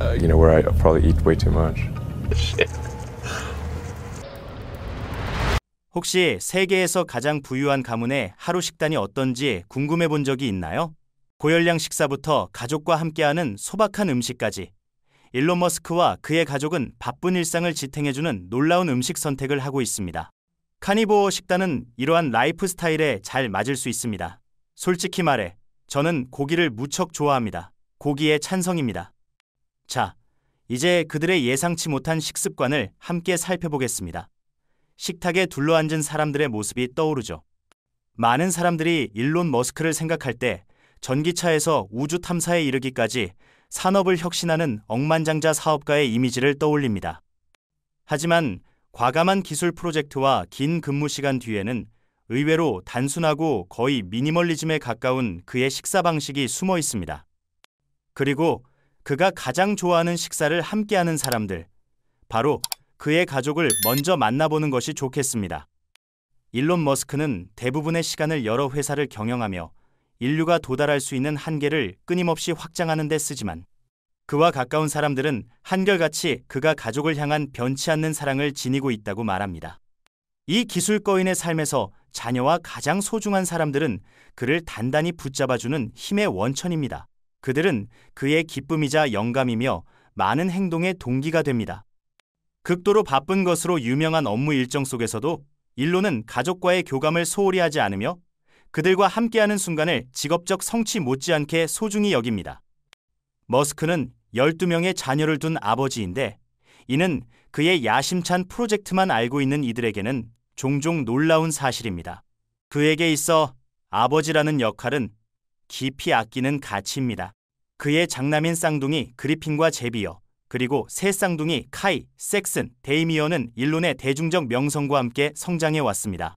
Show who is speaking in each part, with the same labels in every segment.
Speaker 1: where I probably eat way too much.
Speaker 2: 혹시 세계에서 가장 부유한 가문의 하루 식단이 어떤지 궁금해 본 적이 있나요? 고열량 식사부터 가족과 함께하는 소박한 음식까지 일론 머스크와 그의 가족은 바쁜 일상을 지탱해주는 놀라운 음식 선택을 하고 있습니다. 카니보어 식단은 이러한 라이프 스타일에 잘 맞을 수 있습니다. 솔직히 말해 저는 고기를 무척 좋아합니다. 고기에 찬성입니다. 자, 이제 그들의 예상치 못한 식습관을 함께 살펴보겠습니다. 식탁에 둘러앉은 사람들의 모습이 떠오르죠. 많은 사람들이 일론 머스크를 생각할 때 전기차에서 우주 탐사에 이르기까지 산업을 혁신하는 억만장자 사업가의 이미지를 떠올립니다. 하지만 과감한 기술 프로젝트와 긴 근무 시간 뒤에는 의외로 단순하고 거의 미니멀리즘에 가까운 그의 식사 방식이 숨어 있습니다. 그리고 그가 가장 좋아하는 식사를 함께하는 사람들, 바로 그의 가족을 먼저 만나보는 것이 좋겠습니다. 일론 머스크는 대부분의 시간을 여러 회사를 경영하며 인류가 도달할 수 있는 한계를 끊임없이 확장하는 데 쓰지만 그와 가까운 사람들은 한결같이 그가 가족을 향한 변치 않는 사랑을 지니고 있다고 말합니다. 이 기술거인의 삶에서 자녀와 가장 소중한 사람들은 그를 단단히 붙잡아주는 힘의 원천입니다. 그들은 그의 기쁨이자 영감이며 많은 행동의 동기가 됩니다. 극도로 바쁜 것으로 유명한 업무 일정 속에서도 일론은 가족과의 교감을 소홀히 하지 않으며 그들과 함께하는 순간을 직업적 성취 못지않게 소중히 여깁니다. 머스크는 12명의 자녀를 둔 아버지인데 이는 그의 야심찬 프로젝트만 알고 있는 이들에게는 종종 놀라운 사실입니다. 그에게 있어 아버지라는 역할은 깊이 아끼는 가치입니다. 그의 장남인 쌍둥이 그리핀과 제비어, 그리고 새 쌍둥이 카이, 섹슨, 데이미어는 일론의 대중적 명성과 함께 성장해 왔습니다.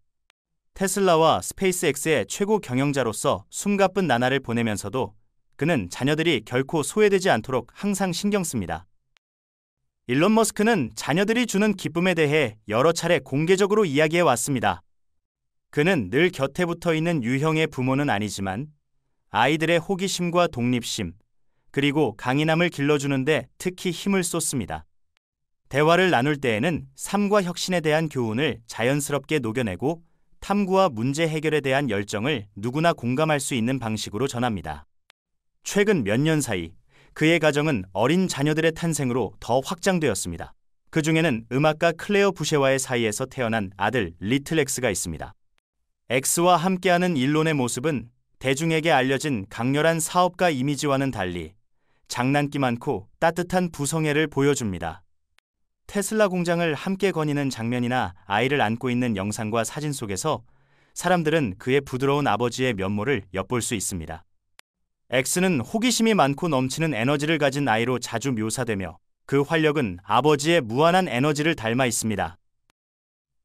Speaker 2: 테슬라와 스페이스X의 최고 경영자로서 숨가쁜 나날을 보내면서도 그는 자녀들이 결코 소외되지 않도록 항상 신경 씁니다. 일론 머스크는 자녀들이 주는 기쁨에 대해 여러 차례 공개적으로 이야기해 왔습니다. 그는 늘 곁에 붙어 있는 유형의 부모는 아니지만 아이들의 호기심과 독립심, 그리고 강인함을 길러주는데 특히 힘을 쏟습니다. 대화를 나눌 때에는 삶과 혁신에 대한 교훈을 자연스럽게 녹여내고 탐구와 문제 해결에 대한 열정을 누구나 공감할 수 있는 방식으로 전합니다. 최근 몇 년 사이 그의 가정은 어린 자녀들의 탄생으로 더 확장되었습니다. 그 중에는 음악가 클레어 부셰와의 사이에서 태어난 아들 리틀 엑스가 있습니다. 엑스와 함께하는 일론의 모습은 대중에게 알려진 강렬한 사업가 이미지와는 달리 장난기 많고 따뜻한 부성애를 보여줍니다. 테슬라 공장을 함께 거니는 장면이나 아이를 안고 있는 영상과 사진 속에서 사람들은 그의 부드러운 아버지의 면모를 엿볼 수 있습니다. 엑스는 호기심이 많고 넘치는 에너지를 가진 아이로 자주 묘사되며 그 활력은 아버지의 무한한 에너지를 닮아 있습니다.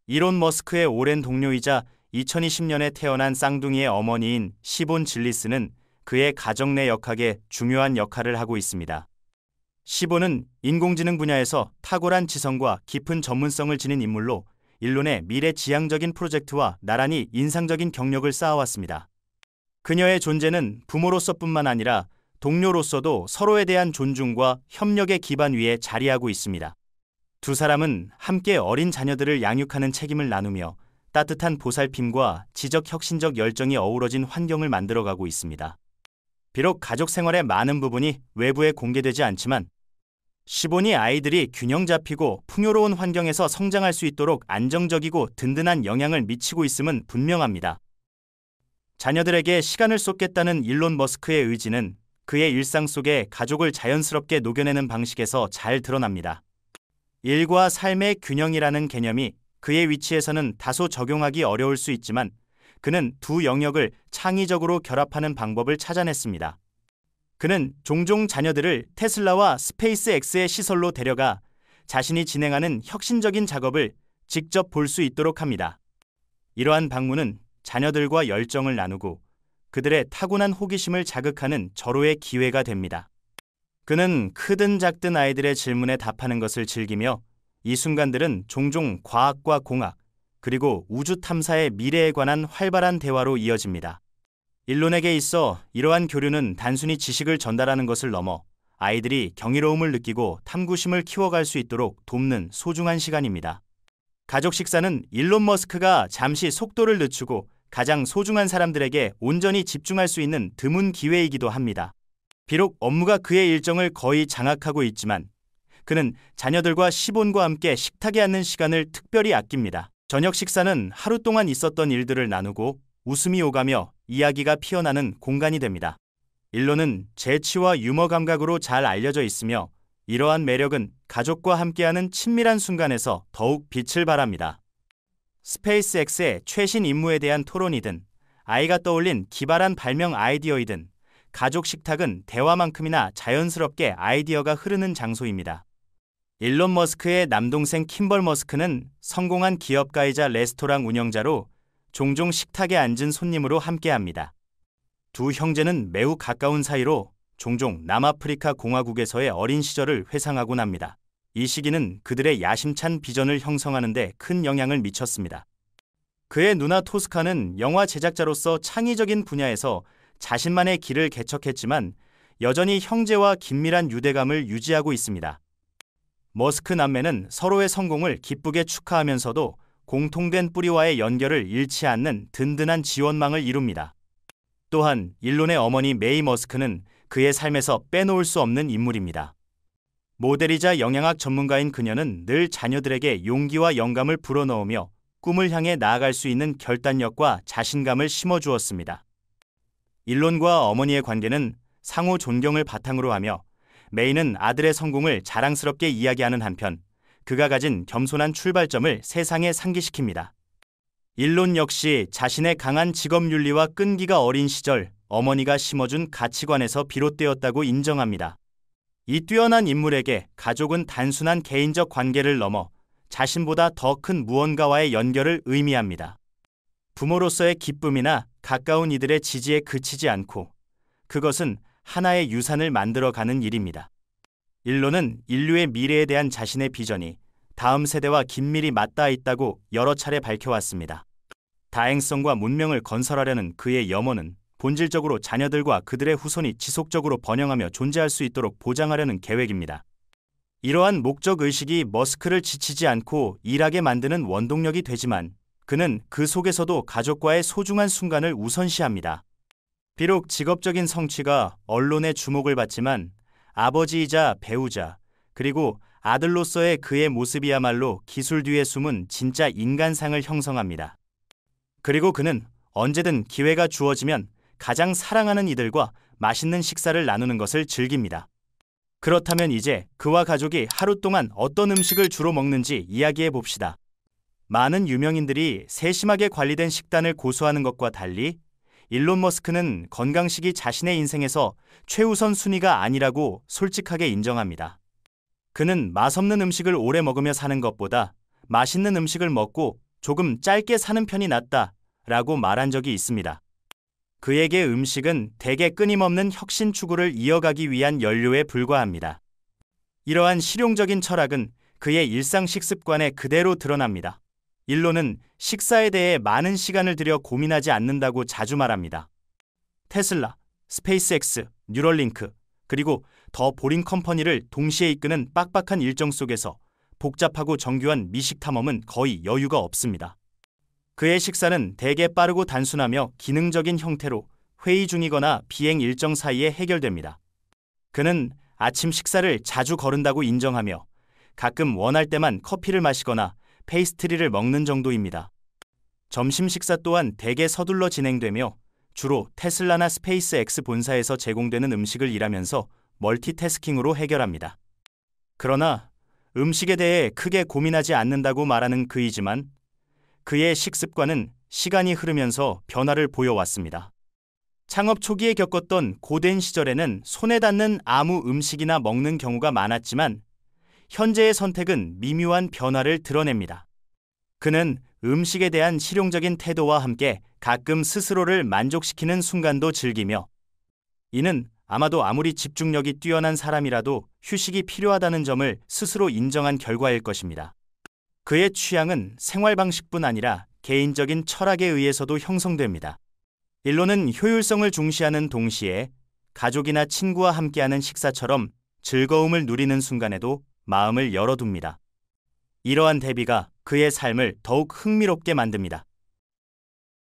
Speaker 2: 일론 머스크의 오랜 동료이자 2020년에 태어난 쌍둥이의 어머니인 시본 질리스는 그의 가정 내 역학에 중요한 역할을 하고 있습니다. 시본은 인공지능 분야에서 탁월한 지성과 깊은 전문성을 지닌 인물로 일론의 미래지향적인 프로젝트와 나란히 인상적인 경력을 쌓아왔습니다. 그녀의 존재는 부모로서뿐만 아니라 동료로서도 서로에 대한 존중과 협력의 기반 위에 자리하고 있습니다. 두 사람은 함께 어린 자녀들을 양육하는 책임을 나누며 따뜻한 보살핌과 지적 혁신적 열정이 어우러진 환경을 만들어가고 있습니다. 비록 가족 생활의 많은 부분이 외부에 공개되지 않지만 시본이 아이들이 균형 잡히고 풍요로운 환경에서 성장할 수 있도록 안정적이고 든든한 영향을 미치고 있음은 분명합니다. 자녀들에게 시간을 쏟겠다는 일론 머스크의 의지는 그의 일상 속에 가족을 자연스럽게 녹여내는 방식에서 잘 드러납니다. 일과 삶의 균형이라는 개념이 그의 위치에서는 다소 적용하기 어려울 수 있지만 그는 두 영역을 창의적으로 결합하는 방법을 찾아냈습니다. 그는 종종 자녀들을 테슬라와 스페이스X의 시설로 데려가 자신이 진행하는 혁신적인 작업을 직접 볼 수 있도록 합니다. 이러한 방문은 자녀들과 열정을 나누고 그들의 타고난 호기심을 자극하는 절호의 기회가 됩니다. 그는 크든 작든 아이들의 질문에 답하는 것을 즐기며 이 순간들은 종종 과학과 공학, 그리고 우주 탐사의 미래에 관한 활발한 대화로 이어집니다. 일론에게 있어 이러한 교류는 단순히 지식을 전달하는 것을 넘어 아이들이 경이로움을 느끼고 탐구심을 키워갈 수 있도록 돕는 소중한 시간입니다. 가족 식사는 일론 머스크가 잠시 속도를 늦추고 가장 소중한 사람들에게 온전히 집중할 수 있는 드문 기회이기도 합니다. 비록 업무가 그의 일정을 거의 장악하고 있지만 그는 자녀들과 시본과 함께 식탁에 앉는 시간을 특별히 아낍니다. 저녁 식사는 하루 동안 있었던 일들을 나누고 웃음이 오가며 이야기가 피어나는 공간이 됩니다. 일론은 재치와 유머 감각으로 잘 알려져 있으며 이러한 매력은 가족과 함께하는 친밀한 순간에서 더욱 빛을 발합니다. 스페이스X의 최신 임무에 대한 토론이든 아이가 떠올린 기발한 발명 아이디어이든 가족 식탁은 대화만큼이나 자연스럽게 아이디어가 흐르는 장소입니다. 일론 머스크의 남동생 킴벌 머스크는 성공한 기업가이자 레스토랑 운영자로 종종 식탁에 앉은 손님으로 함께합니다. 두 형제는 매우 가까운 사이로 종종 남아프리카 공화국에서의 어린 시절을 회상하곤 합니다. 이 시기는 그들의 야심찬 비전을 형성하는 데 큰 영향을 미쳤습니다. 그의 누나 토스카는 영화 제작자로서 창의적인 분야에서 자신만의 길을 개척했지만 여전히 형제와 긴밀한 유대감을 유지하고 있습니다. 머스크 남매는 서로의 성공을 기쁘게 축하하면서도 공통된 뿌리와의 연결을 잃지 않는 든든한 지원망을 이룹니다. 또한 일론의 어머니 메이 머스크는 그의 삶에서 빼놓을 수 없는 인물입니다. 모델이자 영양학 전문가인 그녀는 늘 자녀들에게 용기와 영감을 불어넣으며 꿈을 향해 나아갈 수 있는 결단력과 자신감을 심어주었습니다. 일론과 어머니의 관계는 상호 존경을 바탕으로 하며 메이는 아들의 성공을 자랑스럽게 이야기하는 한편 그가 가진 겸손한 출발점을 세상에 상기시킵니다. 일론 역시 자신의 강한 직업윤리와 끈기가 어린 시절 어머니가 심어준 가치관에서 비롯되었다고 인정합니다. 이 뛰어난 인물에게 가족은 단순한 개인적 관계를 넘어 자신보다 더 큰 무언가와의 연결을 의미합니다. 부모로서의 기쁨이나 가까운 이들의 지지에 그치지 않고 그것은 하나의 유산을 만들어가는 일입니다. 일론은 인류의 미래에 대한 자신의 비전이 다음 세대와 긴밀히 맞닿아 있다고 여러 차례 밝혀왔습니다. 다행성과 문명을 건설하려는 그의 염원은 본질적으로 자녀들과 그들의 후손이 지속적으로 번영하며 존재할 수 있도록 보장하려는 계획입니다. 이러한 목적의식이 머스크를 지치지 않고 일하게 만드는 원동력이 되지만 그는 그 속에서도 가족과의 소중한 순간을 우선시합니다. 비록 직업적인 성취가 언론의 주목을 받지만 아버지이자 배우자 그리고 아들로서의 그의 모습이야말로 기술 뒤에 숨은 진짜 인간상을 형성합니다. 그리고 그는 언제든 기회가 주어지면 가장 사랑하는 이들과 맛있는 식사를 나누는 것을 즐깁니다. 그렇다면 이제 그와 가족이 하루 동안 어떤 음식을 주로 먹는지 이야기해 봅시다. 많은 유명인들이 세심하게 관리된 식단을 고수하는 것과 달리 일론 머스크는 건강식이 자신의 인생에서 최우선 순위가 아니라고 솔직하게 인정합니다. 그는 맛없는 음식을 오래 먹으며 사는 것보다 맛있는 음식을 먹고 조금 짧게 사는 편이 낫다라고 말한 적이 있습니다. 그에게 음식은 대개 끊임없는 혁신 추구를 이어가기 위한 연료에 불과합니다. 이러한 실용적인 철학은 그의 일상 식습관에 그대로 드러납니다. 일론은 식사에 대해 많은 시간을 들여 고민하지 않는다고 자주 말합니다. 테슬라, 스페이스X, 뉴럴링크, 그리고 더 보링 컴퍼니를 동시에 이끄는 빡빡한 일정 속에서 복잡하고 정교한 미식 탐험은 거의 여유가 없습니다. 그의 식사는 대개 빠르고 단순하며 기능적인 형태로 회의 중이거나 비행 일정 사이에 해결됩니다. 그는 아침 식사를 자주 거른다고 인정하며 가끔 원할 때만 커피를 마시거나 페이스트리를 먹는 정도입니다. 점심 식사 또한 대개 서둘러 진행되며 주로 테슬라나 스페이스X 본사에서 제공되는 음식을 일하면서 멀티태스킹으로 해결합니다. 그러나 음식에 대해 크게 고민하지 않는다고 말하는 그이지만 그의 식습관은 시간이 흐르면서 변화를 보여왔습니다. 창업 초기에 겪었던 고된 시절에는 손에 닿는 아무 음식이나 먹는 경우가 많았지만 현재의 선택은 미묘한 변화를 드러냅니다. 그는 음식에 대한 실용적인 태도와 함께 가끔 스스로를 만족시키는 순간도 즐기며 이는 아마도 아무리 집중력이 뛰어난 사람이라도 휴식이 필요하다는 점을 스스로 인정한 결과일 것입니다. 그의 취향은 생활 방식뿐 아니라 개인적인 철학에 의해서도 형성됩니다. 일론은 효율성을 중시하는 동시에 가족이나 친구와 함께하는 식사처럼 즐거움을 누리는 순간에도 마음을 열어둡니다. 이러한 대비가 그의 삶을 더욱 흥미롭게 만듭니다.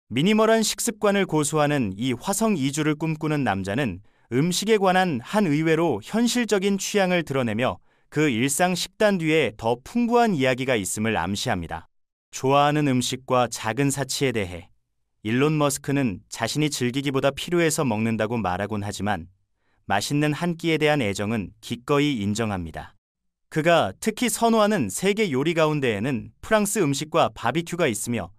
Speaker 2: 미니멀한 식습관을 고수하는 이 화성 이주를 꿈꾸는 남자는 음식에 관한 한 의외로 현실적인 취향을 드러내며 그 일상 식단 뒤에 더 풍부한 이야기가 있음을 암시합니다. 좋아하는 음식과 작은 사치에 대해 일론 머스크는 자신이 즐기기보다 필요해서 먹는다고 말하곤 하지만 맛있는 한 끼에 대한 애정은 기꺼이 인정합니다. 그가 특히 선호하는 세계 요리 가운데에는 프랑스 음식과 바비큐가 있으며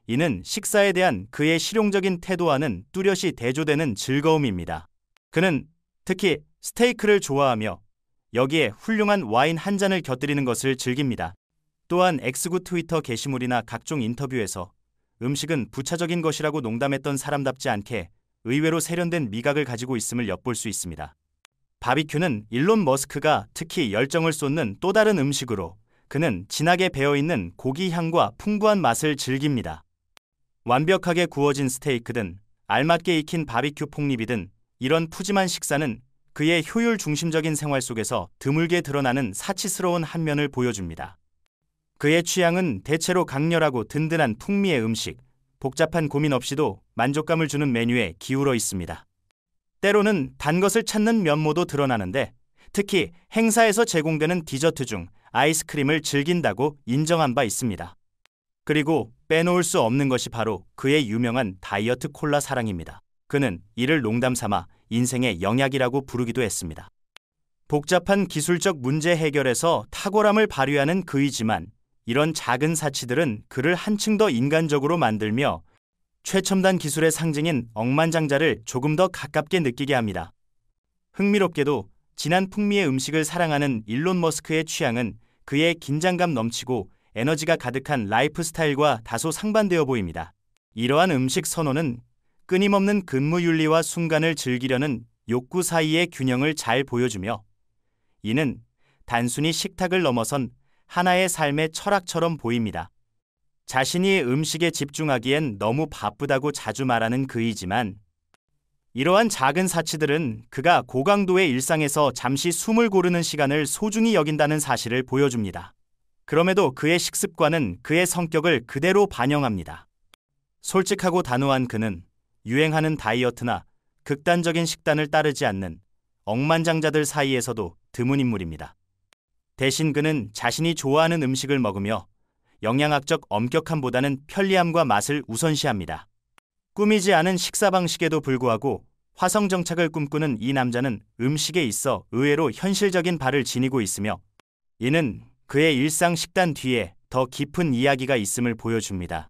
Speaker 2: 이는 식사에 대한 그의 실용적인 태도와는 뚜렷이 대조되는 즐거움입니다. 그는 특히 스테이크를 좋아하며 여기에 훌륭한 와인 한 잔을 곁들이는 것을 즐깁니다. 또한 X구 트위터 게시물이나 각종 인터뷰에서 음식은 부차적인 것이라고 농담했던 사람답지 않게 의외로 세련된 미각을 가지고 있음을 엿볼 수 있습니다. 바비큐는 일론 머스크가 특히 열정을 쏟는 또 다른 음식으로 그는 진하게 배어있는 고기 향과 풍부한 맛을 즐깁니다. 완벽하게 구워진 스테이크든 알맞게 익힌 바비큐 폭립이든 이런 푸짐한 식사는 그의 효율 중심적인 생활 속에서 드물게 드러나는 사치스러운 한 면을 보여줍니다. 그의 취향은 대체로 강렬하고 든든한 풍미의 음식, 복잡한 고민 없이도 만족감을 주는 메뉴에 기울어 있습니다. 때로는 단 것을 찾는 면모도 드러나는데 특히 행사에서 제공되는 디저트 중 아이스크림을 즐긴다고 인정한 바 있습니다. 그리고 빼놓을 수 없는 것이 바로 그의 유명한 다이어트 콜라 사랑입니다. 그는 이를 농담 삼아 인생의 영약이라고 부르기도 했습니다. 복잡한 기술적 문제 해결에서 탁월함을 발휘하는 그이지만 이런 작은 사치들은 그를 한층 더 인간적으로 만들며 최첨단 기술의 상징인 억만장자를 조금 더 가깝게 느끼게 합니다. 흥미롭게도 진한 풍미의 음식을 사랑하는 일론 머스크의 취향은 그의 긴장감 넘치고 에너지가 가득한 라이프 스타일과 다소 상반되어 보입니다. 이러한 음식 선호는 끊임없는 근무윤리와 순간을 즐기려는 욕구 사이의 균형을 잘 보여주며 이는 단순히 식탁을 넘어선 하나의 삶의 철학처럼 보입니다. 자신이 음식에 집중하기엔 너무 바쁘다고 자주 말하는 그이지만 이러한 작은 사치들은 그가 고강도의 일상에서 잠시 숨을 고르는 시간을 소중히 여긴다는 사실을 보여줍니다. 그럼에도 그의 식습관은 그의 성격을 그대로 반영합니다. 솔직하고 단호한 그는 유행하는 다이어트나 극단적인 식단을 따르지 않는 억만장자들 사이에서도 드문 인물입니다. 대신 그는 자신이 좋아하는 음식을 먹으며 영양학적 엄격함보다는 편리함과 맛을 우선시합니다. 꾸미지 않은 식사 방식에도 불구하고 화성 정착을 꿈꾸는 이 남자는 음식에 있어 의외로 현실적인 발을 지니고 있으며 이는 그의 일상 식단 뒤에 더 깊은 이야기가 있음을 보여줍니다.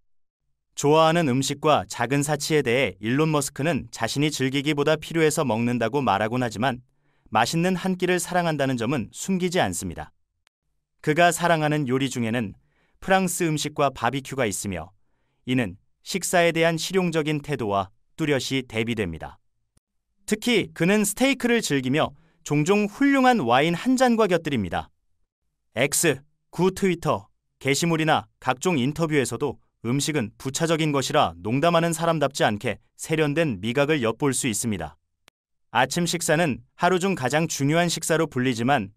Speaker 2: 좋아하는 음식과 작은 사치에 대해 일론 머스크는 자신이 즐기기보다 필요해서 먹는다고 말하곤 하지만 맛있는 한 끼를 사랑한다는 점은 숨기지 않습니다. 그가 사랑하는 요리 중에는 프랑스 음식과 바비큐가 있으며 이는 식사에 대한 실용적인 태도와 뚜렷이 대비됩니다. 특히 그는 스테이크를 즐기며 종종 훌륭한 와인 한 잔과 곁들입니다. X구 트위터 게시물이나 각종 인터뷰에서도 음식은 부차적인 것이라 농담하는 사람답지 않게 세련된 미각을 엿볼 수 있습니다. 아침 식사는 하루 중 가장 중요한 식사로 불리지만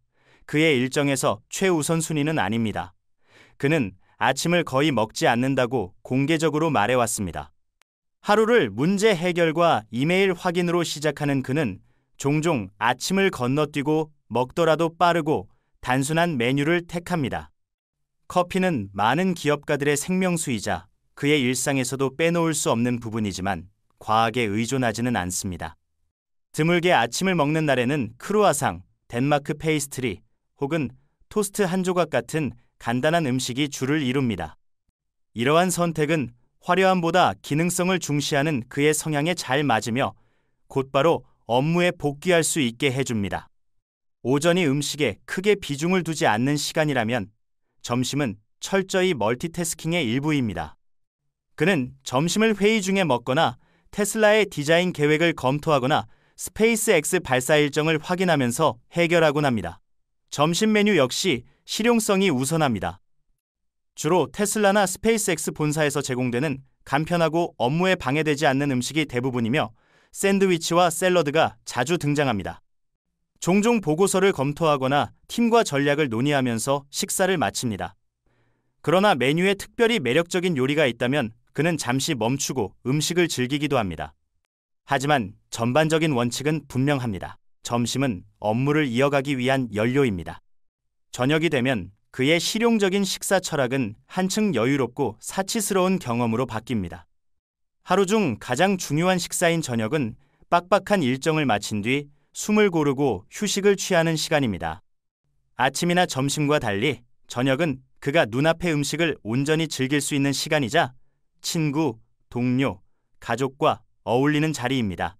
Speaker 2: 그의 일정에서 최우선 순위는 아닙니다. 그는 아침을 거의 먹지 않는다고 공개적으로 말해왔습니다. 하루를 문제 해결과 이메일 확인으로 시작하는 그는 종종 아침을 건너뛰고 먹더라도 빠르고 단순한 메뉴를 택합니다. 커피는 많은 기업가들의 생명수이자 그의 일상에서도 빼놓을 수 없는 부분이지만 과하게 의존하지는 않습니다. 드물게 아침을 먹는 날에는 크루아상, 덴마크 페이스트리 혹은 토스트 한 조각 같은 간단한 음식이 주를 이룹니다. 이러한 선택은 화려함보다 기능성을 중시하는 그의 성향에 잘 맞으며 곧바로 업무에 복귀할 수 있게 해줍니다. 오전이 음식에 크게 비중을 두지 않는 시간이라면 점심은 철저히 멀티태스킹의 일부입니다. 그는 점심을 회의 중에 먹거나 테슬라의 디자인 계획을 검토하거나 스페이스X 발사 일정을 확인하면서 해결하곤 합니다. 점심 메뉴 역시 실용성이 우선합니다. 주로 테슬라나 스페이스X 본사에서 제공되는 간편하고 업무에 방해되지 않는 음식이 대부분이며 샌드위치와 샐러드가 자주 등장합니다. 종종 보고서를 검토하거나 팀과 전략을 논의하면서 식사를 마칩니다. 그러나 메뉴에 특별히 매력적인 요리가 있다면 그는 잠시 멈추고 음식을 즐기기도 합니다. 하지만 전반적인 원칙은 분명합니다. 점심은 업무를 이어가기 위한 연료입니다. 저녁이 되면 그의 실용적인 식사 철학은 한층 여유롭고 사치스러운 경험으로 바뀝니다. 하루 중 가장 중요한 식사인 저녁은 빡빡한 일정을 마친 뒤 숨을 고르고 휴식을 취하는 시간입니다. 아침이나 점심과 달리 저녁은 그가 눈앞의 음식을 온전히 즐길 수 있는 시간이자 친구, 동료, 가족과 어울리는 자리입니다.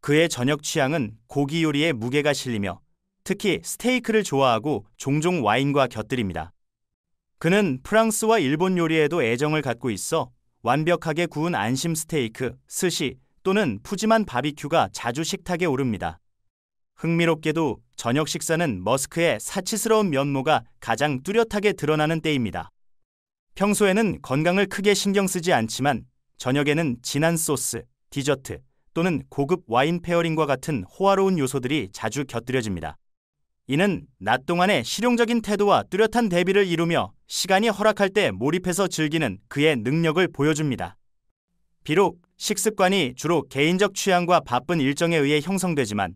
Speaker 2: 그의 저녁 취향은 고기 요리에 무게가 실리며 특히 스테이크를 좋아하고 종종 와인과 곁들입니다. 그는 프랑스와 일본 요리에도 애정을 갖고 있어 완벽하게 구운 안심 스테이크, 스시 또는 푸짐한 바비큐가 자주 식탁에 오릅니다. 흥미롭게도 저녁 식사는 머스크의 사치스러운 면모가 가장 뚜렷하게 드러나는 때입니다. 평소에는 건강을 크게 신경 쓰지 않지만 저녁에는 진한 소스, 디저트 또는 고급 와인 페어링과 같은 호화로운 요소들이 자주 곁들여집니다. 이는 낮 동안의 실용적인 태도와 뚜렷한 대비를 이루며 시간이 허락할 때 몰입해서 즐기는 그의 능력을 보여줍니다. 비록 식습관이 주로 개인적 취향과 바쁜 일정에 의해 형성되지만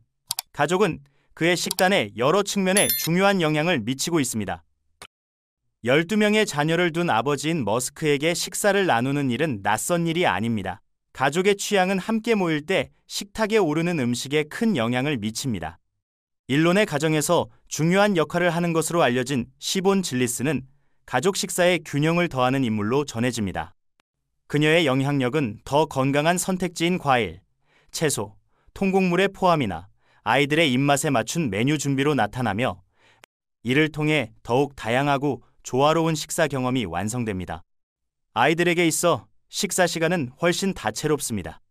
Speaker 2: 가족은 그의 식단에 여러 측면에 중요한 영향을 미치고 있습니다. 12명의 자녀를 둔 아버지인 머스크에게 식사를 나누는 일은 낯선 일이 아닙니다. 가족의 취향은 함께 모일 때 식탁에 오르는 음식에 큰 영향을 미칩니다. 일론의 가정에서 중요한 역할을 하는 것으로 알려진 시본 질리스는 가족 식사에 균형을 더하는 인물로 전해집니다. 그녀의 영향력은 더 건강한 선택지인 과일, 채소, 통곡물의 포함이나 아이들의 입맛에 맞춘 메뉴 준비로 나타나며 이를 통해 더욱 다양하고 조화로운 식사 경험이 완성됩니다. 아이들에게 있어 식사 시간은 훨씬 다채롭습니다.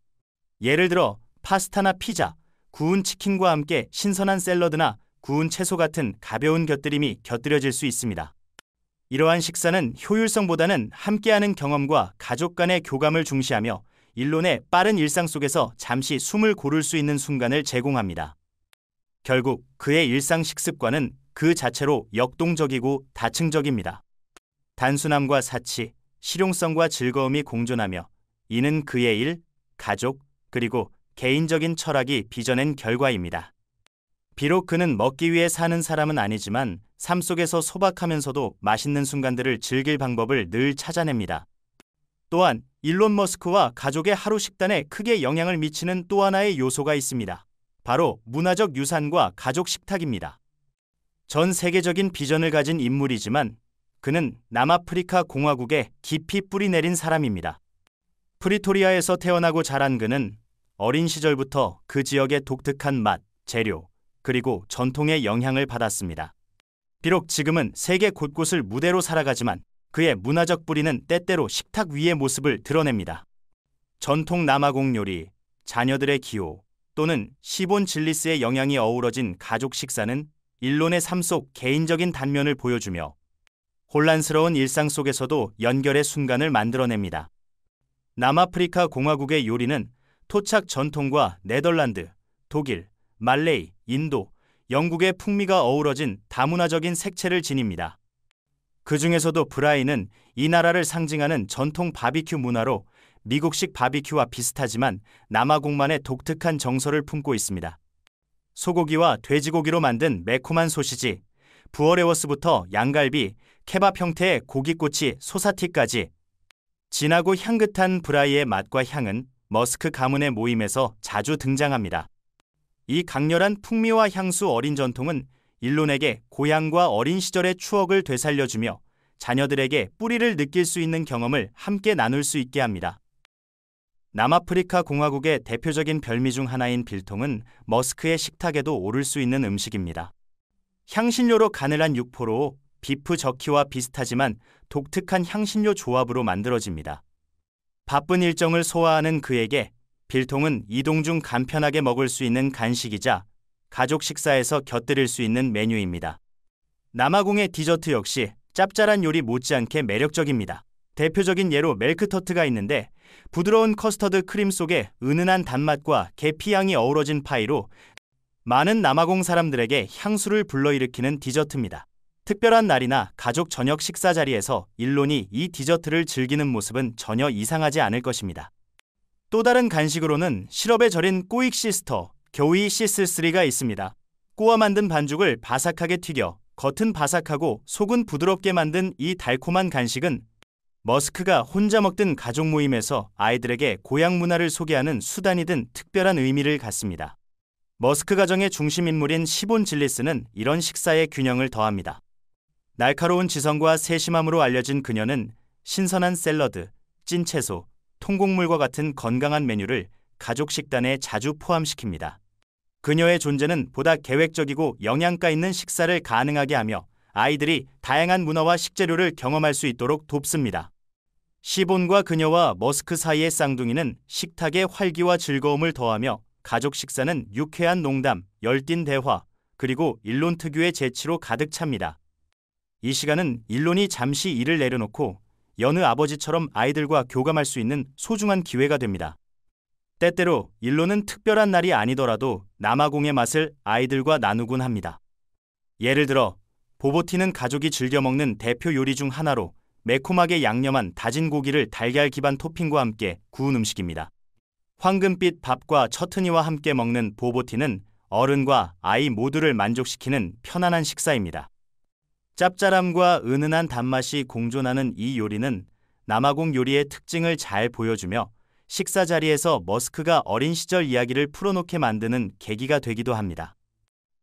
Speaker 2: 예를 들어 파스타나 피자, 구운 치킨과 함께 신선한 샐러드나 구운 채소 같은 가벼운 곁들임이 곁들여질 수 있습니다. 이러한 식사는 효율성보다는 함께하는 경험과 가족 간의 교감을 중시하며 일론의 빠른 일상 속에서 잠시 숨을 고를 수 있는 순간을 제공합니다. 결국 그의 일상 식습관은 그 자체로 역동적이고 다층적입니다. 단순함과 사치, 실용성과 즐거움이 공존하며 이는 그의 일, 가족, 그리고 개인적인 철학이 빚어낸 결과입니다. 비록 그는 먹기 위해 사는 사람은 아니지만 삶 속에서 소박하면서도 맛있는 순간들을 즐길 방법을 늘 찾아냅니다. 또한 일론 머스크와 가족의 하루 식단에 크게 영향을 미치는 또 하나의 요소가 있습니다. 바로 문화적 유산과 가족 식탁입니다. 전 세계적인 비전을 가진 인물이지만 그는 남아프리카 공화국에 깊이 뿌리 내린 사람입니다. 프리토리아에서 태어나고 자란 그는 어린 시절부터 그 지역의 독특한 맛, 재료, 그리고 전통의 영향을 받았습니다. 비록 지금은 세계 곳곳을 무대로 살아가지만 그의 문화적 뿌리는 때때로 식탁 위의 모습을 드러냅니다. 전통 남아공 요리, 자녀들의 기호, 또는 시본 질리스의 영향이 어우러진 가족 식사는 일론의 삶 속 개인적인 단면을 보여주며 혼란스러운 일상 속에서도 연결의 순간을 만들어냅니다. 남아프리카 공화국의 요리는 토착 전통과 네덜란드, 독일, 말레이, 인도, 영국의 풍미가 어우러진 다문화적인 색채를 지닙니다. 그 중에서도 브라이는 이 나라를 상징하는 전통 바비큐 문화로 미국식 바비큐와 비슷하지만 남아공만의 독특한 정서를 품고 있습니다. 소고기와 돼지고기로 만든 매콤한 소시지, 부어레워스부터 양갈비, 케밥 형태의 고깃꼬치, 소사티까지 진하고 향긋한 브라이의 맛과 향은 머스크 가문의 모임에서 자주 등장합니다. 이 강렬한 풍미와 향수 어린 전통은 일론에게 고향과 어린 시절의 추억을 되살려주며 자녀들에게 뿌리를 느낄 수 있는 경험을 함께 나눌 수 있게 합니다. 남아프리카 공화국의 대표적인 별미 중 하나인 빌통은 머스크의 식탁에도 오를 수 있는 음식입니다. 향신료로 간을 한 육포로 비프 저키와 비슷하지만 독특한 향신료 조합으로 만들어집니다. 바쁜 일정을 소화하는 그에게 빌통은 이동 중 간편하게 먹을 수 있는 간식이자 가족 식사에서 곁들일 수 있는 메뉴입니다. 남아공의 디저트 역시 짭짤한 요리 못지않게 매력적입니다. 대표적인 예로 멜크터트가 있는데 부드러운 커스터드 크림 속에 은은한 단맛과 계피향이 어우러진 파이로 많은 남아공 사람들에게 향수를 불러일으키는 디저트입니다. 특별한 날이나 가족 저녁 식사 자리에서 일론이 이 디저트를 즐기는 모습은 전혀 이상하지 않을 것입니다. 또 다른 간식으로는 시럽에 절인 꼬익 시스터, 교이 시스3가 있습니다. 꼬와 만든 반죽을 바삭하게 튀겨 겉은 바삭하고 속은 부드럽게 만든 이 달콤한 간식은 머스크가 혼자 먹든 가족 모임에서 아이들에게 고향 문화를 소개하는 수단이든 특별한 의미를 갖습니다. 머스크 가정의 중심 인물인 시본 질리스는 이런 식사의 균형을 더합니다. 날카로운 지성과 세심함으로 알려진 그녀는 신선한 샐러드, 찐 채소, 통곡물과 같은 건강한 메뉴를 가족 식단에 자주 포함시킵니다. 그녀의 존재는 보다 계획적이고 영양가 있는 식사를 가능하게 하며 아이들이 다양한 문화와 식재료를 경험할 수 있도록 돕습니다. 시본과 그녀와 머스크 사이의 쌍둥이는 식탁의 활기와 즐거움을 더하며 가족 식사는 유쾌한 농담, 열띤 대화, 그리고 일론 특유의 재치로 가득 찹니다. 이 시간은 일론이 잠시 일을 내려놓고 여느 아버지처럼 아이들과 교감할 수 있는 소중한 기회가 됩니다. 때때로 일론은 특별한 날이 아니더라도 남아공의 맛을 아이들과 나누곤 합니다. 예를 들어 보보티는 가족이 즐겨 먹는 대표 요리 중 하나로 매콤하게 양념한 다진 고기를 달걀 기반 토핑과 함께 구운 음식입니다. 황금빛 밥과 처트니와 함께 먹는 보보티는 어른과 아이 모두를 만족시키는 편안한 식사입니다. 짭짤함과 은은한 단맛이 공존하는 이 요리는 남아공 요리의 특징을 잘 보여주며 식사 자리에서 머스크가 어린 시절 이야기를 풀어놓게 만드는 계기가 되기도 합니다.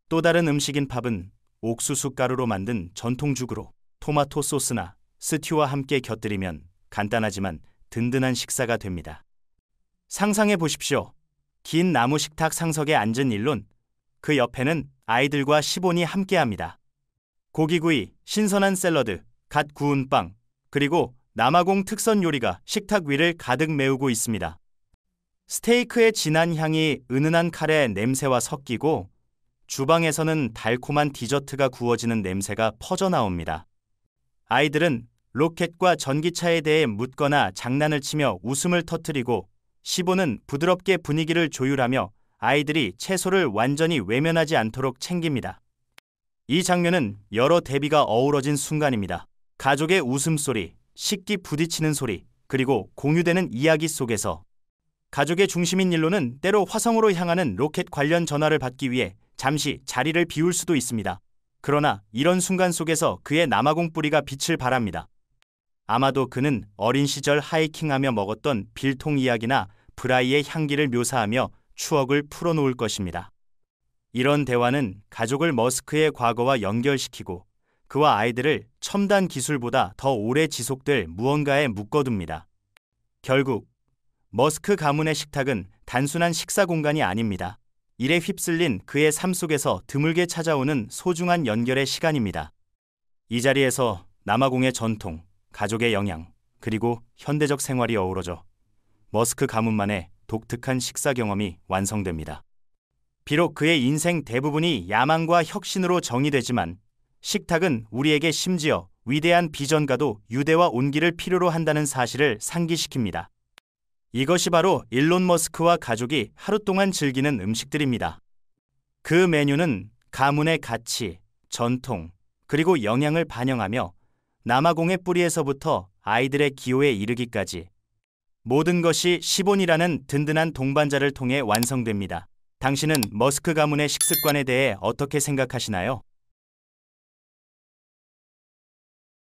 Speaker 2: 또 다른 음식인 팝은 옥수수 가루로 만든 전통죽으로 토마토 소스나 스튜와 함께 곁들이면 간단하지만 든든한 식사가 됩니다. 상상해 보십시오. 긴 나무 식탁 상석에 앉은 일론, 그 옆에는 아이들과 시본이 함께합니다. 고기구이, 신선한 샐러드, 갓 구운 빵, 그리고 남아공 특선 요리가 식탁 위를 가득 메우고 있습니다. 스테이크의 진한 향이 은은한 칼의 냄새와 섞이고 주방에서는 달콤한 디저트가 구워지는 냄새가 퍼져나옵니다. 아이들은 로켓과 전기차에 대해 묻거나 장난을 치며 웃음을 터뜨리고 시본은 부드럽게 분위기를 조율하며 아이들이 채소를 완전히 외면하지 않도록 챙깁니다. 이 장면은 여러 대비가 어우러진 순간입니다. 가족의 웃음소리, 식기 부딪히는 소리, 그리고 공유되는 이야기 속에서 가족의 중심인 일론은 때로 화성으로 향하는 로켓 관련 전화를 받기 위해 잠시 자리를 비울 수도 있습니다. 그러나 이런 순간 속에서 그의 남아공 뿌리가 빛을 발합니다. 아마도 그는 어린 시절 하이킹하며 먹었던 빌통 이야기나 브라이의 향기를 묘사하며 추억을 풀어놓을 것입니다. 이런 대화는 가족을 머스크의 과거와 연결시키고 그와 아이들을 첨단 기술보다 더 오래 지속될 무언가에 묶어둡니다. 결국 머스크 가문의 식탁은 단순한 식사 공간이 아닙니다. 일에 휩쓸린 그의 삶 속에서 드물게 찾아오는 소중한 연결의 시간입니다. 이 자리에서 남아공의 전통, 가족의 영양, 그리고 현대적 생활이 어우러져 머스크 가문만의 독특한 식사 경험이 완성됩니다. 비록 그의 인생 대부분이 야망과 혁신으로 정의되지만 식탁은 우리에게 심지어 위대한 비전가도 유대와 온기를 필요로 한다는 사실을 상기시킵니다. 이것이 바로 일론 머스크와 가족이 하루 동안 즐기는 음식들입니다. 그 메뉴는 가문의 가치, 전통, 그리고 영양을 반영하며 남아공의 뿌리에서부터 아이들의 기호에 이르기까지 모든 것이 시본이라는 든든한 동반자를 통해 완성됩니다. 당신은 머스크 가문의 식습관에 대해 어떻게 생각하시나요?